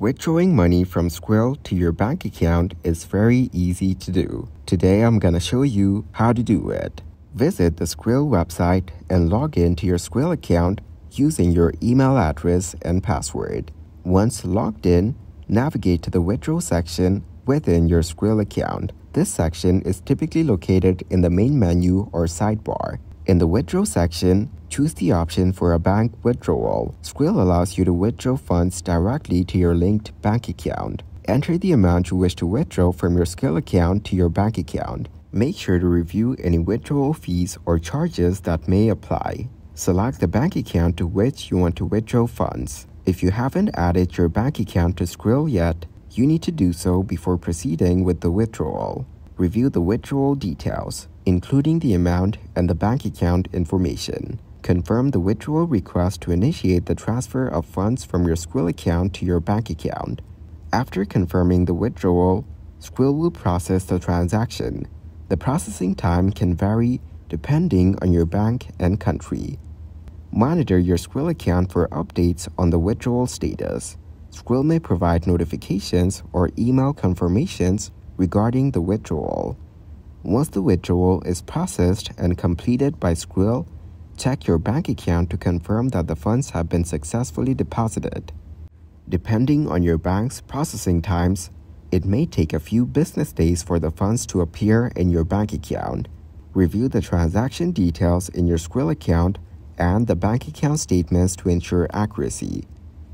Withdrawing money from Skrill to your bank account is very easy to do. Today I'm gonna show you how to do it. Visit the Skrill website and log in to your Skrill account using your email address and password. Once logged in, navigate to the withdraw section within your Skrill account. This section is typically located in the main menu or sidebar. In the withdraw section, choose the option for a bank withdrawal. Skrill allows you to withdraw funds directly to your linked bank account. Enter the amount you wish to withdraw from your Skrill account to your bank account. Make sure to review any withdrawal fees or charges that may apply. Select the bank account to which you want to withdraw funds. If you haven't added your bank account to Skrill yet, you need to do so before proceeding with the withdrawal. Review the withdrawal details, including the amount and the bank account information. Confirm the withdrawal request to initiate the transfer of funds from your Skrill account to your bank account. After confirming the withdrawal, Skrill will process the transaction. The processing time can vary depending on your bank and country. Monitor your Skrill account for updates on the withdrawal status. Skrill may provide notifications or email confirmations regarding the withdrawal. Once the withdrawal is processed and completed by Skrill, check your bank account to confirm that the funds have been successfully deposited. Depending on your bank's processing times, it may take a few business days for the funds to appear in your bank account. Review the transaction details in your Skrill account and the bank account statements to ensure accuracy.